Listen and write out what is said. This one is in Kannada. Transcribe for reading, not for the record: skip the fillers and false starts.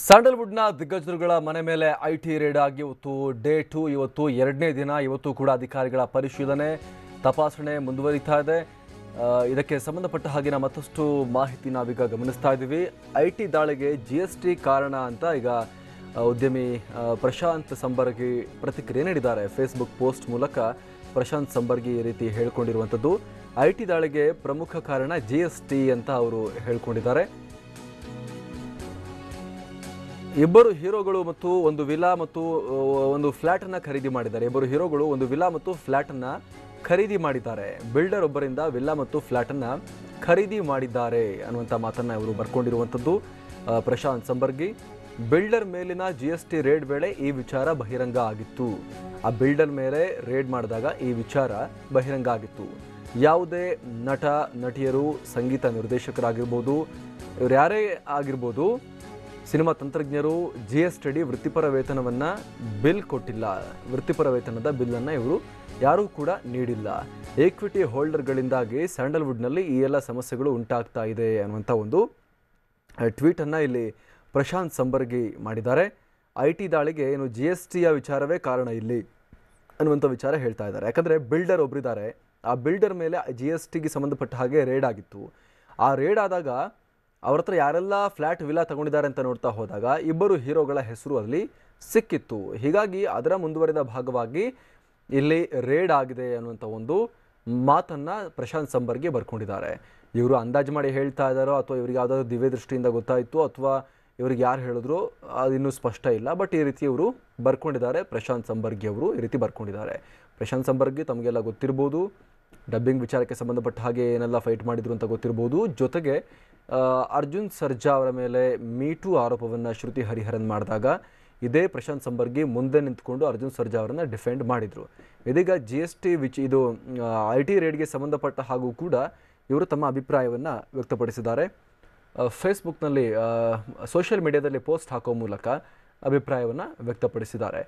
ಸ್ಯಾಂಡಲ್ವುಡ್ನ ದಿಗ್ಗಜರುಗಳ ಮನೆ ಮೇಲೆ ಐಟಿ ರೇಡ್ ಆಗಿ ಇವತ್ತು ಡೇ 2 ಇವತ್ತು ಎರಡನೇ ದಿನ. ಇವತ್ತು ಕೂಡ ಅಧಿಕಾರಿಗಳ ಪರಿಶೀಲನೆ ತಪಾಸಣೆ ಮುಂದುವರಿತಾ ಇದೆ. ಇದಕ್ಕೆ ಸಂಬಂಧಪಟ್ಟ ಹಾಗೆ ಮತ್ತಷ್ಟು ಮಾಹಿತಿ ನಾವೀಗ ಗಮನಿಸ್ತಾ ಇದ್ದೀವಿ. ಐಟಿ ದಾಳಿಗೆ ಜಿಎಸ್ಟಿ ಕಾರಣ ಅಂತ ಈಗ ಉದ್ಯಮಿ ಪ್ರಶಾಂತ್ ಸಂಬರ್ಗಿ ಪ್ರತಿಕ್ರಿಯೆ ನೀಡಿದ್ದಾರೆ. ಫೇಸ್ಬುಕ್ ಪೋಸ್ಟ್ ಮೂಲಕ ಪ್ರಶಾಂತ್ ಸಂಬರ್ಗಿ ಈ ರೀತಿ ಹೇಳ್ಕೊಂಡಿರುವಂಥದ್ದು. ಐಟಿ ದಾಳಿಗೆ ಪ್ರಮುಖ ಕಾರಣ ಜಿಎಸ್ಟಿ ಅಂತ ಅವರು ಹೇಳ್ಕೊಂಡಿದ್ದಾರೆ. ಇಬ್ಬರು ಹೀರೋಗಳು ಮತ್ತು ಒಂದು ವಿಲಾ ಮತ್ತು ಒಂದು ಫ್ಲಾಟ್ ಅನ್ನ ಖರೀದಿ ಮಾಡಿದ್ದಾರೆ. ಇಬ್ಬರು ಹೀರೋಗಳು ಒಂದು ವಿಲಾ ಮತ್ತು ಫ್ಲಾಟ್ ಅನ್ನ ಖರೀದಿ ಮಾಡಿದ್ದಾರೆ. ಬಿಲ್ಡರ್ ಒಬ್ಬರಿಂದ ವಿಲ್ಲಾ ಮತ್ತು ಫ್ಲಾಟ್ ಅನ್ನ ಖರೀದಿ ಮಾಡಿದ್ದಾರೆ ಅನ್ನುವಂಥ ಮಾತನ್ನ ಇವರು ಬರ್ಕೊಂಡಿರುವಂಥದ್ದು. ಪ್ರಶಾಂತ್ ಸಂಬರ್ಗಿ ಬಿಲ್ಡರ್ ಮೇಲಿನ ಜಿಎಸ್ಟಿ ರೇಡ್ ವೇಳೆ ಈ ವಿಚಾರ ಬಹಿರಂಗ ಆಗಿತ್ತು. ಆ ಬಿಲ್ಡರ್ ಮೇಲೆ ರೇಡ್ ಮಾಡಿದಾಗ ಈ ವಿಚಾರ ಬಹಿರಂಗ ಆಗಿತ್ತು. ಯಾವುದೇ ನಟ ನಟಿಯರು, ಸಂಗೀತ ನಿರ್ದೇಶಕರಾಗಿರ್ಬೋದು, ಇವ್ರು ಯಾರೇ ಆಗಿರ್ಬೋದು, ಸಿನಿಮಾ ತಂತ್ರಜ್ಞರು ಜಿಎಸ್ಟಿ ಅಡಿ ವೃತ್ತಿಪರ ವೇತನವನ್ನು ಬಿಲ್ ಕೊಟ್ಟಿಲ್ಲ. ವೃತ್ತಿಪರ ವೇತನದ ಬಿಲ್ಲನ್ನು ಇವರು ಯಾರೂ ಕೂಡ ನೀಡಿಲ್ಲ. ಈಕ್ವಿಟಿ ಹೋಲ್ಡರ್ಗಳಿಂದಾಗಿ ಸ್ಯಾಂಡಲ್ವುಡ್ನಲ್ಲಿ ಈ ಎಲ್ಲ ಸಮಸ್ಯೆಗಳು ಉಂಟಾಗ್ತಾ ಇದೆ ಅನ್ನುವಂಥ ಒಂದು ಟ್ವೀಟನ್ನು ಇಲ್ಲಿ ಪ್ರಶಾಂತ್ ಸಂಬರ್ಗಿ ಮಾಡಿದ್ದಾರೆ. ಐಟಿ ದಾಳಿಗೆ ಏನು ಜಿಎಸ್ಟಿಯ ವಿಚಾರವೇ ಕಾರಣ ಇಲ್ಲಿ ಅನ್ನುವಂಥ ವಿಚಾರ ಹೇಳ್ತಾ ಇದ್ದಾರೆ. ಯಾಕಂದರೆ ಬಿಲ್ಡರ್ ಒಬ್ಬರಿದ್ದಾರೆ, ಆ ಬಿಲ್ಡರ್ ಮೇಲೆ ಜಿಎಸ್ಟಿಗೆ ಸಂಬಂಧಪಟ್ಟ ಹಾಗೆ ರೇಡ್ ಆಗಿತ್ತು. ಆ ರೇಡ್ ಆದಾಗ ಅವ್ರ ಹತ್ರ ಯಾರೆಲ್ಲ ಫ್ಲ್ಯಾಟ್ ವಿಲಾ ತಗೊಂಡಿದ್ದಾರೆ ಅಂತ ನೋಡ್ತಾ ಹೋದಾಗ ಇಬ್ಬರು ಹೀರೋಗಳ ಹೆಸರು ಅಲ್ಲಿ ಸಿಕ್ಕಿತ್ತು. ಹೀಗಾಗಿ ಅದರ ಮುಂದುವರಿದ ಭಾಗವಾಗಿ ಇಲ್ಲಿ ರೇಡ್ ಆಗಿದೆ ಅನ್ನುವಂಥ ಒಂದು ಮಾತನ್ನು ಪ್ರಶಾಂತ್ ಸಂಬರ್ಗಿ ಬರ್ಕೊಂಡಿದ್ದಾರೆ. ಇವರು ಅಂದಾಜು ಮಾಡಿ ಹೇಳ್ತಾ ಇದ್ದಾರೋ ಅಥವಾ ಇವ್ರಿಗೆ ಯಾವುದಾದ್ರು ದಿವ್ಯ ದೃಷ್ಟಿಯಿಂದ ಗೊತ್ತಾಯಿತು ಅಥವಾ ಇವ್ರಿಗೆ ಯಾರು ಹೇಳಿದ್ರು ಅದಿನ್ನೂ ಸ್ಪಷ್ಟ ಇಲ್ಲ. ಬಟ್ ಈ ರೀತಿ ಇವರು ಬರ್ಕೊಂಡಿದ್ದಾರೆ. ಪ್ರಶಾಂತ್ ಸಂಬರ್ಗಿ ಅವರು ಈ ರೀತಿ ಬರ್ಕೊಂಡಿದ್ದಾರೆ. ಪ್ರಶಾಂತ್ ಸಂಬರ್ಗಿ ತಮಗೆಲ್ಲ ಗೊತ್ತಿರ್ಬೋದು, ಡಬ್ಬಿಂಗ್ ವಿಚಾರಕ್ಕೆ ಸಂಬಂಧಪಟ್ಟ ಹಾಗೆ ಏನೆಲ್ಲ ಫೈಟ್ ಮಾಡಿದ್ರು ಅಂತ ಗೊತ್ತಿರ್ಬೋದು. ಜೊತೆಗೆ ಅರ್ಜುನ್ ಸರ್ಜಾ ಅವರ ಮೇಲೆ ಮೀಟು ಆರೋಪವನ್ನು ಶ್ರುತಿ ಹರಿಹರನ್ ಮಾಡಿದಾಗ ಇದೇ ಪ್ರಶಾಂತ್ ಸಂಬರ್ಗಿ ಮುಂದೆ ನಿಂತ್ಕೊಂಡು ಅರ್ಜುನ್ ಸರ್ಜಾ ಅವರನ್ನು ಡಿಫೆಂಡ್ ಮಾಡಿದರು. ಇದೀಗ ಜಿಎಸ್ಟಿ ಇದು ಐಟಿ ರೇಡ್ಗೆ ಸಂಬಂಧಪಟ್ಟ ಹಾಗೂ ಕೂಡ ಇವರು ತಮ್ಮ ಅಭಿಪ್ರಾಯವನ್ನು ವ್ಯಕ್ತಪಡಿಸಿದ್ದಾರೆ. ಫೇಸ್ಬುಕ್ನಲ್ಲಿ ಸೋಷಿಯಲ್ ಮೀಡಿಯಾದಲ್ಲಿ ಪೋಸ್ಟ್ ಹಾಕೋ ಮೂಲಕ ಅಭಿಪ್ರಾಯವನ್ನು ವ್ಯಕ್ತಪಡಿಸಿದ್ದಾರೆ.